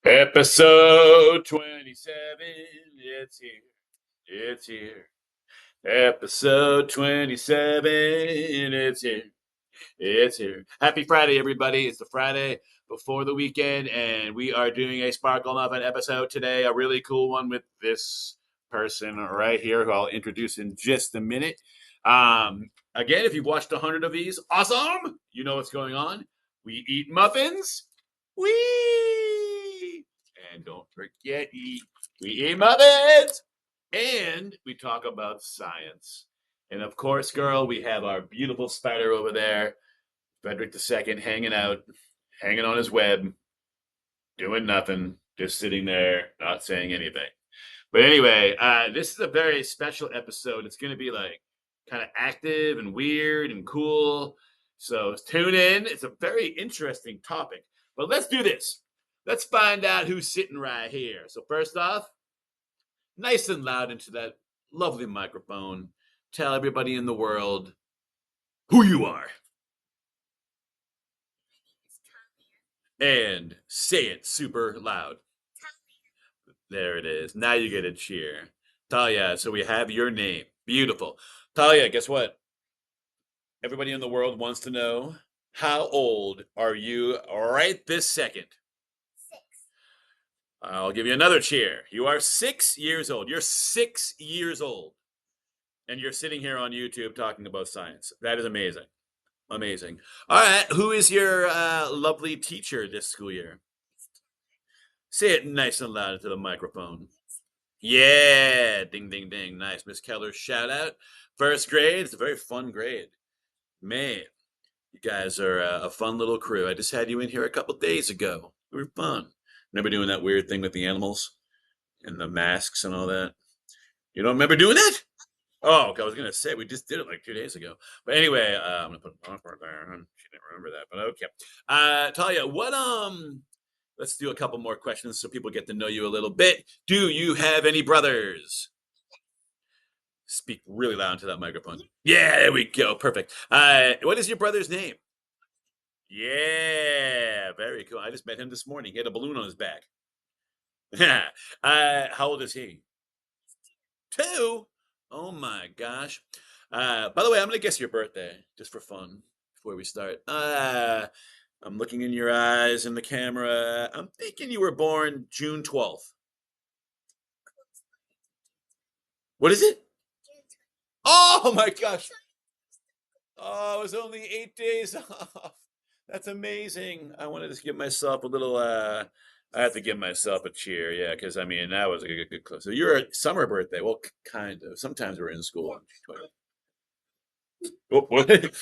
Episode 27. It's here. It's here. Episode 27. It's here. It's here. Happy Friday, everybody. It's the Friday before the weekend, and we are doing a Sparkle Muffin episode today. A really cool one with this person right here, who I'll introduce in just a minute. Again, if you've watched 100 of these, awesome. You know what's going on. We eat muffins. We and don't forget, we eat muffins, and we talk about science. And of course, girl, we have our beautiful spider over there, Frederick II, hanging out, hanging on his web, doing nothing, just sitting there, not saying anything. But anyway, this is a very special episode. It's going to be like kind of active and weird and cool. So tune in. It's a very interesting topic. But let's do this. Let's find out who's sitting right here. So first off, nice and loud into that lovely microphone. Tell everybody in the world who you are. And say it super loud. There it is. Now you get a cheer. Talia, so we have your name. Beautiful. Talia, guess what? Everybody in the world wants to know, how old are you right this second? I'll give you another cheer. You are 6 years old. You're 6 years old. And you're sitting here on YouTube talking about science. That is amazing. Amazing. All right. Who is your lovely teacher this school year? Say it nice and loud into the microphone. Yeah. Ding, ding, ding. Nice. Miss Keller, shout out. First grade. It's a very fun grade. Man, you guys are a fun little crew. I just had you in here a couple days ago. We were fun. Remember doing that weird thing with the animals and the masks and all that? You don't remember doing that? Oh, I was gonna say we just did it like 2 days ago. But anyway, I'm gonna put a part there. She didn't remember that, but okay. Talia, let's do a couple more questions so people get to know you a little bit. Do you have any brothers? Speak really loud into that microphone. Yeah, there we go. Perfect. What is your brother's name? Yeah, very cool. I just met him this morning. He had a balloon on his back. How old is he? 2? Oh my gosh. By the way, I'm gonna guess your birthday just for fun before we start. I'm looking in your eyes in the camera. I'm thinking you were born June 12th. What is it? Oh my gosh. Oh, it was only 8 days off. That's amazing. I wanted to give myself a little I have to give myself a cheer, yeah, because I mean that was a good close. So you're a summer birthday. Well, kind of. Sometimes we're in school. Oh, what?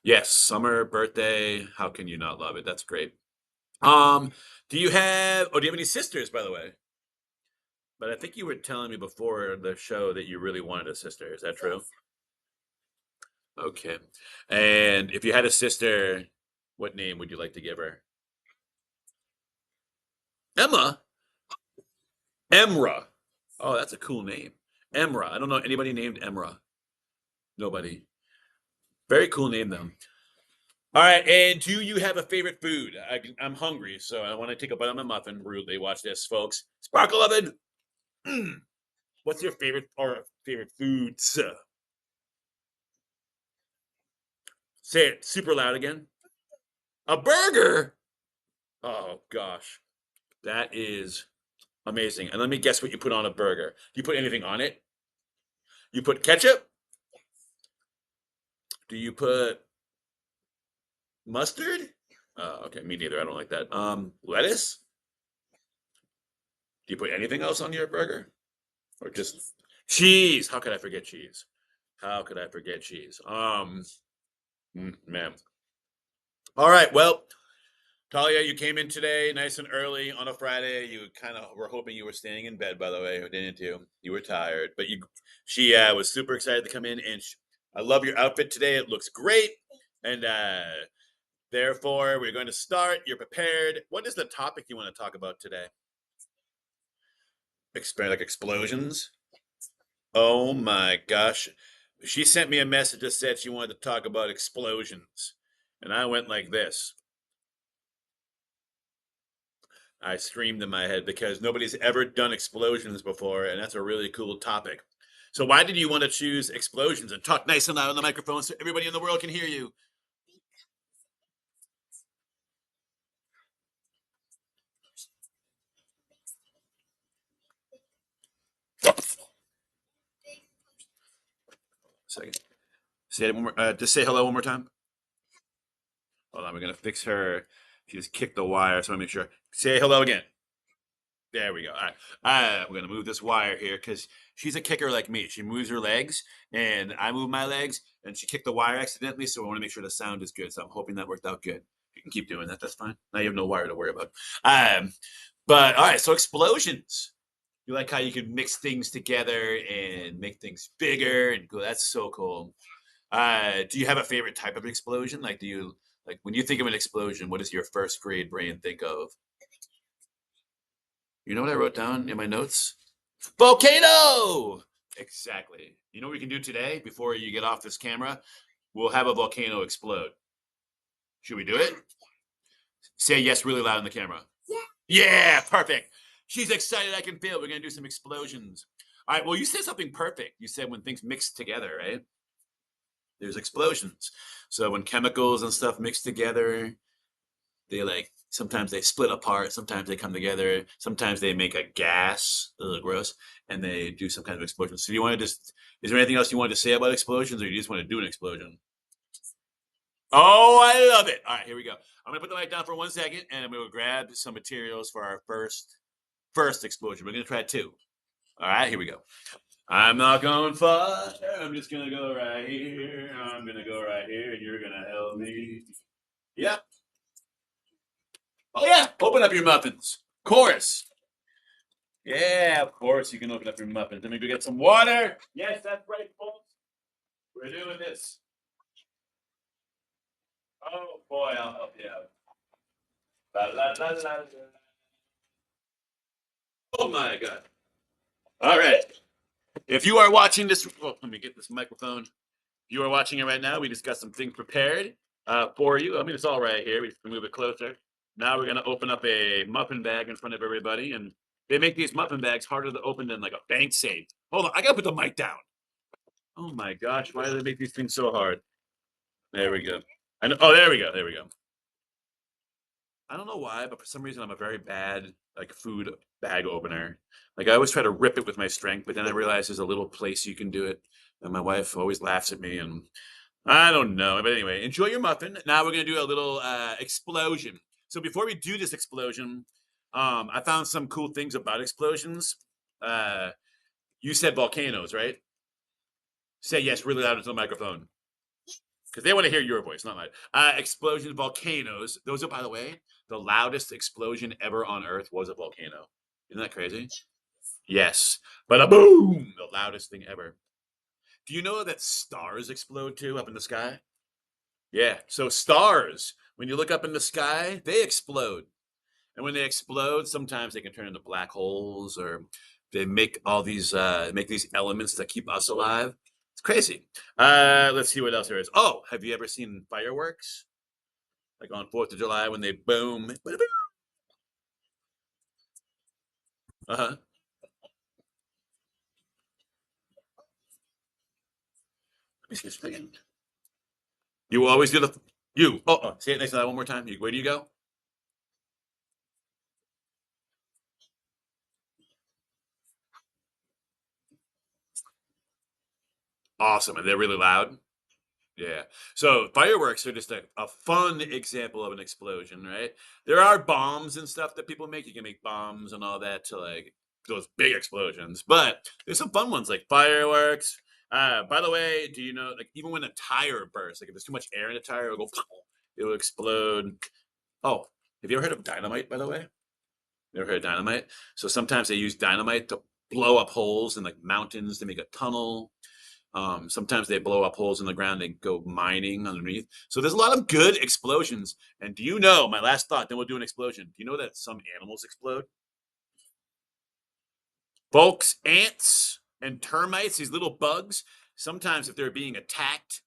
Yes, summer birthday. How can you not love it? That's great. Um, do you have any sisters, by the way? But I think you were telling me before the show that you really wanted a sister. Is that true? Okay. And if you had a sister, what name would you like to give her? Emma? Emra. Oh, that's a cool name. Emra. I don't know anybody named Emra. Nobody. Very cool name, though. All right. And do you have a favorite food? I'm hungry, so I want to take a bite of my muffin. Rudely. Watch this, folks. Sparkle oven. Mm. What's your favorite foods? Say it super loud again. A burger. Oh gosh, that is amazing. And let me guess what you put on a burger. Do you put anything on it? You put ketchup? Do you put mustard? Okay, me neither. I don't like that. Lettuce? Do you put anything else on your burger? Or just cheese? How could I forget cheese? How could I forget cheese? Man. All right. Well, Talia, you came in today nice and early on a Friday. You kind of were hoping you were staying in bed, by the way, didn't you? You were tired, but she was super excited to come in, and I love your outfit today. It looks great, and therefore we're going to start. You're prepared. What is the topic you want to talk about today? Like explosions? Oh my gosh! She sent me a message that said she wanted to talk about explosions, and I went like this. I screamed in my head because nobody's ever done explosions before, and that's a really cool topic. So why did you want to choose explosions and talk nice and loud on the microphone so everybody in the world can hear you? Second. Say it one more. Just say hello one more time. Hold on, we're gonna fix her. She just kicked the wire, so I want to make sure. Say hello again. There we go. All right. We're gonna move this wire here because she's a kicker like me. She moves her legs, and I move my legs, and she kicked the wire accidentally. So I want to make sure the sound is good. So I'm hoping that worked out good. You can keep doing that. That's fine. Now you have no wire to worry about. Um, but all right. So explosions. You like how you can mix things together and make things bigger and cool. That's so cool. Do you have a favorite type of explosion? Like, do you like when you think of an explosion? What does your first grade brain think of? You know what I wrote down in my notes? Volcano! Exactly. You know what we can do today before you get off this camera? We'll have a volcano explode. Should we do it? Say yes really loud in the camera. Yeah. Yeah, perfect. She's excited. I can feel it. We're going to do some explosions. All right. Well, you said something perfect. You said when things mix together, right? There's explosions. So when chemicals and stuff mix together, they like sometimes they split apart, sometimes they come together, sometimes they make a gas, ugh, gross, and they do some kind of explosion. So do you want to just is there anything else you wanted to say about explosions, or you just want to do an explosion? Oh, I love it. All right, here we go. I'm gonna put the light down for 1 second, and I'm gonna grab some materials for our first explosion. We're gonna try two. All right, here we go. I'm not going far. I'm just gonna go right here. I'm gonna go right here, and you're gonna help me. Yeah. Oh yeah. Open up your muffins. Chorus. Yeah, of course you can open up your muffins. Let me go get some water. Yes, that's right, folks. We're doing this. Oh boy, I'll help you out. La, la, la, la, la. Oh my god. All right. If you are watching this, oh, let me get this microphone. If you are watching it right now, we just got some things prepared for you. I mean, it's all right here. We just move it closer. Now we're gonna open up a muffin bag in front of everybody, and they make these muffin bags harder to open than like a bank safe. Hold on, I gotta put the mic down. Oh my gosh, why do they make these things so hard? There we go. I know. Oh, there we go. There we go. I don't know why, but for some reason I'm a very bad like food bag opener. Like I always try to rip it with my strength, but then I realize there's a little place you can do it. And my wife always laughs at me, and I don't know. But anyway, enjoy your muffin. Now we're gonna do a little explosion. So before we do this explosion, I found some cool things about explosions. Uh, you said volcanoes, right? Say yes really loud into the microphone. Because they want to hear your voice, not mine. Explosions, volcanoes. Those are, by the way, the loudest explosion ever on Earth was a volcano. Isn't that crazy? Yes. But a boom, the loudest thing ever. Do you know that stars explode too up in the sky? Yeah. So stars, when you look up in the sky, they explode. And when they explode, sometimes they can turn into black holes, or they make these elements that keep us alive. It's crazy. Let's see what else there is. Oh, have you ever seen fireworks? Like on 4th of July when they boom. Uh-huh. Let me see this again. You will always do the you. Oh, say it next to that one more time. Where do you go? Awesome. And they're really loud. Yeah. So fireworks are just a fun example of an explosion, right? There are bombs and stuff that people make. You can make bombs and all that to like those big explosions. But there's some fun ones like fireworks. By the way, do you know like even when a tire bursts, like if there's too much air in a tire, it'll go it'll explode. Oh, have you ever heard of dynamite, by the way? You ever heard of dynamite? So sometimes they use dynamite to blow up holes in like mountains to make a tunnel. Sometimes they blow up holes in the ground and go mining underneath. So there's a lot of good explosions. And do you know, my last thought, then we'll do an explosion. Do you know that some animals explode? Folks, ants and termites, these little bugs, sometimes if they're being attacked,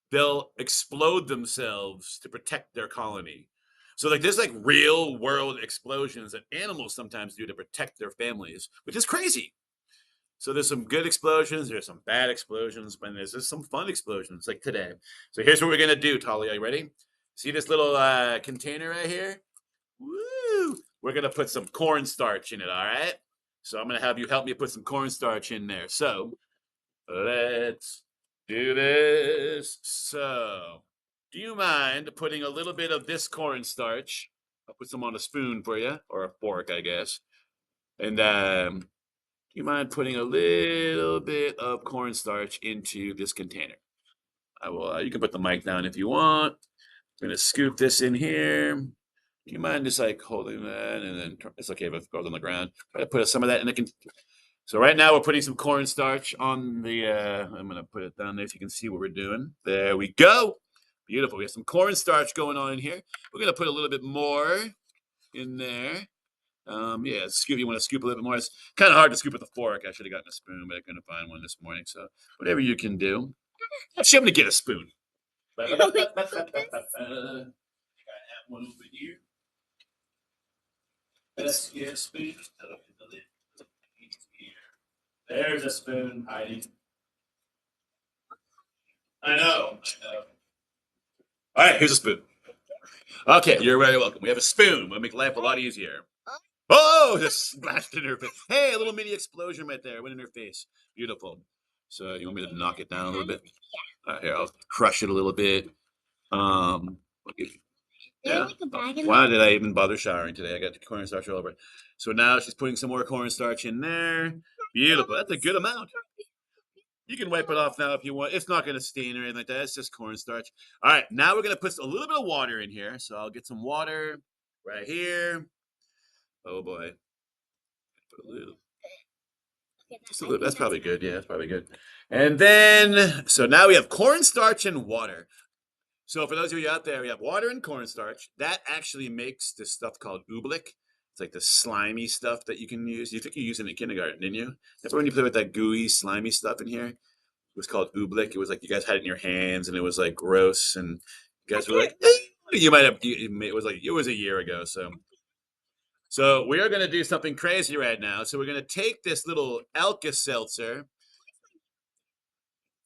they'll explode themselves to protect their colony. So like there's like real world explosions that animals sometimes do to protect their families, which is crazy. So there's some good explosions, there's some bad explosions, but there's just some fun explosions like today. So here's what we're gonna do, Talia. You ready? See this little container right here? Woo! We're gonna put some cornstarch in it, all right? So I'm gonna have you help me put some cornstarch in there. So let's do this. So, do you mind putting a little bit of this cornstarch? I'll put some on a spoon for you, or a fork, I guess. And do you mind putting a little bit of cornstarch into this container? I will. You can put the mic down if you want. I'm gonna scoop this in here. Do you mind just like holding that, and then it's okay if it goes on the ground. Try to put some of that in the container. So right now we're putting some cornstarch on the, I'm going to put it down there so you can see what we're doing. There we go. Beautiful. We have some cornstarch going on in here. We're going to put a little bit more in there. Yeah, scoop. You want to scoop a little bit more. It's kind of hard to scoop with a fork. I should have gotten a spoon, but I couldn't find one this morning. So whatever you can do. Actually, I'm going to get a spoon. I have one over here. Let's get a spoon. There's a spoon hiding. I know. All right, here's a spoon. Okay, you're very welcome. We have a spoon. We'll make life a lot easier. Oh, just splashed in her face. Hey, a little mini explosion right there. Went in her face. Beautiful. So you want me to knock it down a little bit? All right, here, I'll crush it a little bit. Yeah. Why did I even bother showering today? I got the cornstarch all over it. So now she's putting some more cornstarch in there. Beautiful. That's a good amount. You can wipe it off now if you want. It's not going to stain or anything like that. It's just cornstarch. All right, now we're going to put a little bit of water in here. So I'll get some water right here. Oh boy. Put a little. Just a little. That's probably good. Yeah, that's probably good. And then, so now we have cornstarch and water. So for those of you out there, we have water and cornstarch. That actually makes this stuff called oobleck. It's like the slimy stuff that you can use. You think you used it in kindergarten, didn't you? Remember when you play with that gooey, slimy stuff in here? It was called oobleck. It was like you guys had it in your hands, and it was like gross. And you guys were like, you might have. It was a year ago. So we are going to do something crazy right now. So we're going to take this little Alka-Seltzer.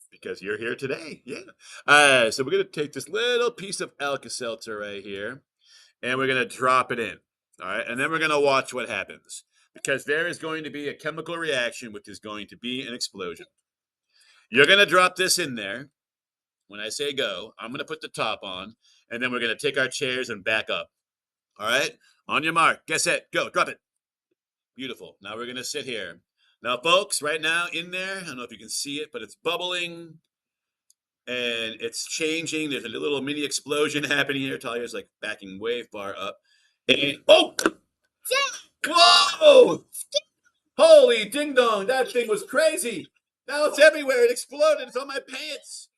Because you're here today, yeah. So we're going to take this little piece of Alka-Seltzer right here, and we're going to drop it in, all right? And then we're going to watch what happens, because there is going to be a chemical reaction, which is going to be an explosion. You're going to drop this in there. When I say go, I'm going to put the top on, and then we're going to take our chairs and back up, all right? On your mark, get set, go, drop it. Beautiful. Now we're going to sit here. Now, folks, right now in there, I don't know if you can see it, but it's bubbling and it's changing. There's a little mini explosion happening here. Talia's like backing way far up. And, oh! Whoa! Holy ding dong, that thing was crazy. Now it's everywhere. It exploded. It's on my pants.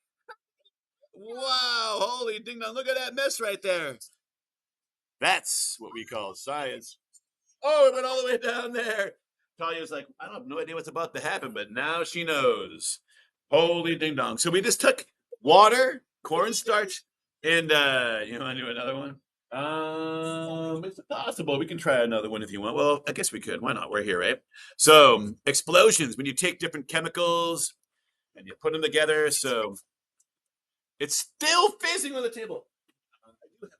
Wow, holy ding dong. Look at that mess right there. That's what we call science. Oh, it went all the way down there. Talia's like, I have no idea what's about to happen, but now she knows. Holy ding dong. So we just took water, cornstarch, and you want to do another one? It's possible. We can try another one if you want. Well, I guess we could. Why not? We're here, right? So explosions, when you take different chemicals and you put them together, so it's still fizzing on the table. I do have another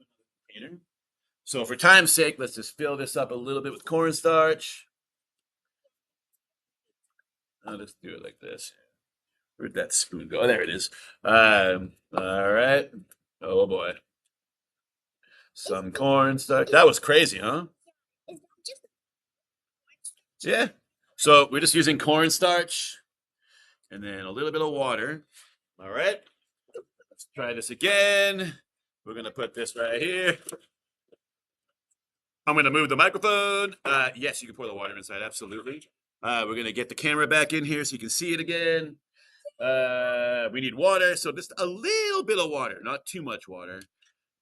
container. So for time's sake, let's just fill this up a little bit with cornstarch. I'll just do it like this. Where'd that spoon go? Oh, there it is. All right. Oh boy. Some cornstarch. That was crazy, huh? Yeah. So we're just using cornstarch and then a little bit of water. All right. Let's try this again. We're going to put this right here. I'm going to move the microphone. Yes, you can pour the water inside. Absolutely. We're going to get the camera back in here so you can see it again. We need water. So just a little bit of water, not too much water.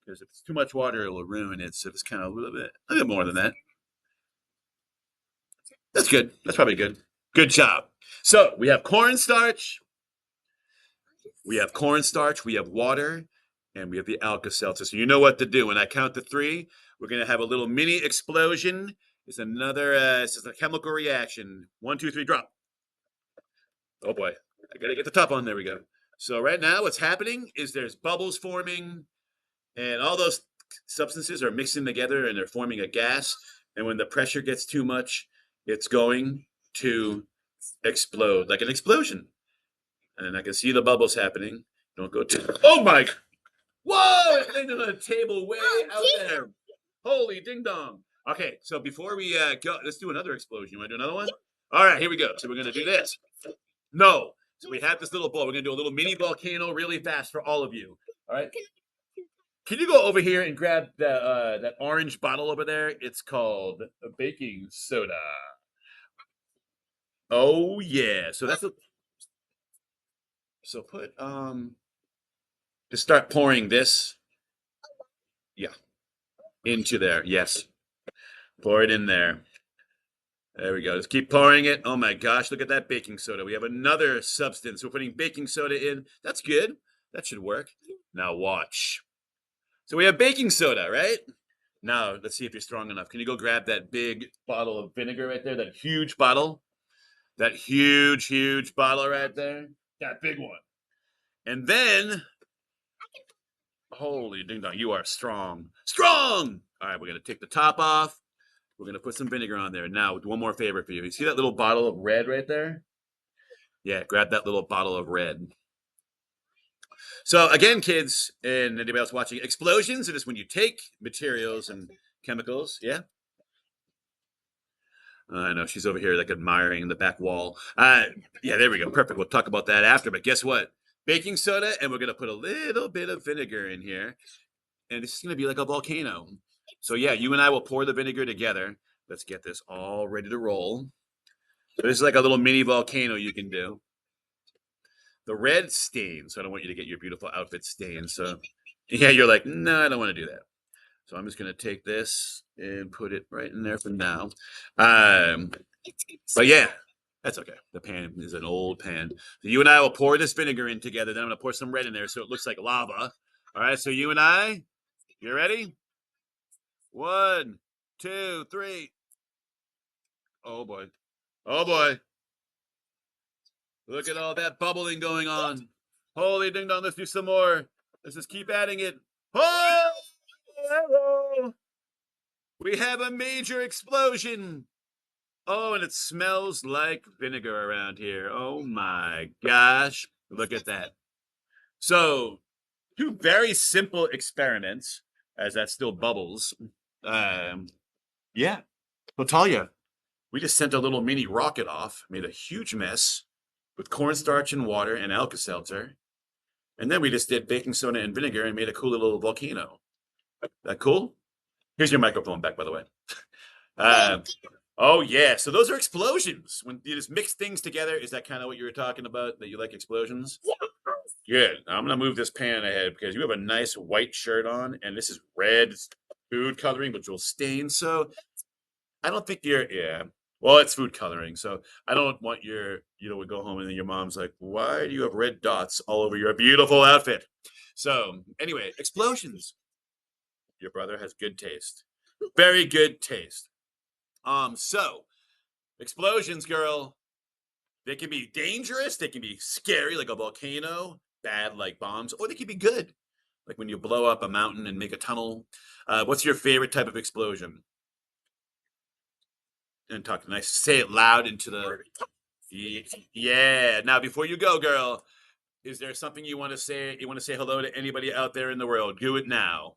Because if it's too much water, it will ruin it. So it's kind of a little bit more than that. That's good. That's probably good. Good job. So we have cornstarch. We have cornstarch. We have water. and we have the Alka-Seltzer. So you know what to do. When I count to 3, we're going to have a little mini explosion. It's another, it's just a chemical reaction. 1, 2, 3, drop. Oh boy, I got to get the top on. There we go. So right now what's happening is there's bubbles forming, and all those substances are mixing together and they're forming a gas. And when the pressure gets too much, it's going to explode like an explosion. And I can see the bubbles happening. Don't go too. Oh my! Whoa! It landed on a table way out there. Holy ding dong! Okay, so before we go, let's do another explosion. You want to do another one? All right, here we go. So we're gonna do this. No. So we have this little ball. We're gonna do a little mini volcano really fast for all of you. All right. Can you go over here and grab that orange bottle over there? It's called a baking soda. Oh yeah. So that's a so put just start pouring this. Yeah. Into there. Yes. Pour it in there. There we go. Just keep pouring it. Oh my gosh, look at that baking soda. We have another substance. We're putting baking soda in. That's good. That should work. Now watch. So we have baking soda, right? Now, let's see if you're strong enough. Can you go grab that big bottle of vinegar right there? That huge bottle? That huge, huge bottle right there? That big one. And then, holy ding dong, you are strong. Strong! All right, we're going to take the top off. We're going to put some vinegar on there. Now, one more favor for you. You see that little bottle of red right there? Yeah, grab that little bottle of red. So again, kids, and anybody else watching, explosions are just when you take materials and chemicals. Yeah? I know she's over here like admiring the back wall. Yeah, there we go. Perfect. We'll talk about that after. But guess what? Baking soda, and we're going to put a little bit of vinegar in here. And it's going to be like a volcano. So yeah, you and I will pour the vinegar together. Let's get this all ready to roll. So this is like a little mini volcano you can do. The red stains. So I don't want you to get your beautiful outfit stained. So yeah, you're like, no, I don't want to do that. So I'm just going to take this and put it right in there for now. But yeah, that's okay. The pan is an old pan. So you and I will pour this vinegar in together. Then I'm going to pour some red in there so it looks like lava. All right, so you and I, you ready? 1, 2, 3. Oh boy. Oh boy. Look at all that bubbling going on. Holy ding dong, let's do some more. Let's just keep adding it. Oh! Hello! We have a major explosion. Oh, and it smells like vinegar around here. Oh my gosh. Look at that. So, 2 very simple experiments, as that still bubbles. Yeah. So, Talia, we just sent a little mini rocket off, made a huge mess with cornstarch and water and Alka-Seltzer. And then we just did baking soda and vinegar and made a cool little volcano. That cool? Here's your microphone back, by the way. Oh yeah, so those are explosions. When you just mix things together, is that kind of what you were talking about? That you like explosions? Good. I'm gonna move this pan ahead because you have a nice white shirt on, and this is red food coloring, which will stain. So I don't think you're. Yeah. Well, it's food coloring, so I don't want your. You know, we go home and then your mom's like, "Why do you have red dots all over your beautiful outfit?" So anyway, explosions. Your brother has good taste. Very good taste. So explosions, girl. They can be dangerous, they can be scary like a volcano, bad like bombs, or they can be good. Like when you blow up a mountain and make a tunnel. What's your favorite type of explosion? And talk nice. Say it loud into the. Yeah. Now, before you go, girl, is there something you want to say? You want to say hello to anybody out there in the world? Do it now.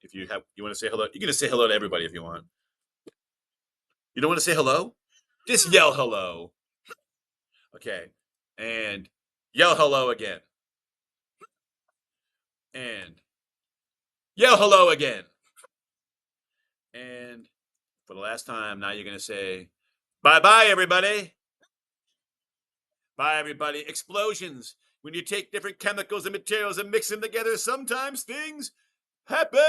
If you have, you want to say hello. You're gonna say hello to everybody if you want. You don't want to say hello? Just yell hello. Okay. And yell hello again. And yell hello again. And for the last time, now you're going to say, bye-bye, everybody. Bye, everybody. Explosions. When you take different chemicals and materials and mix them together, sometimes things happen.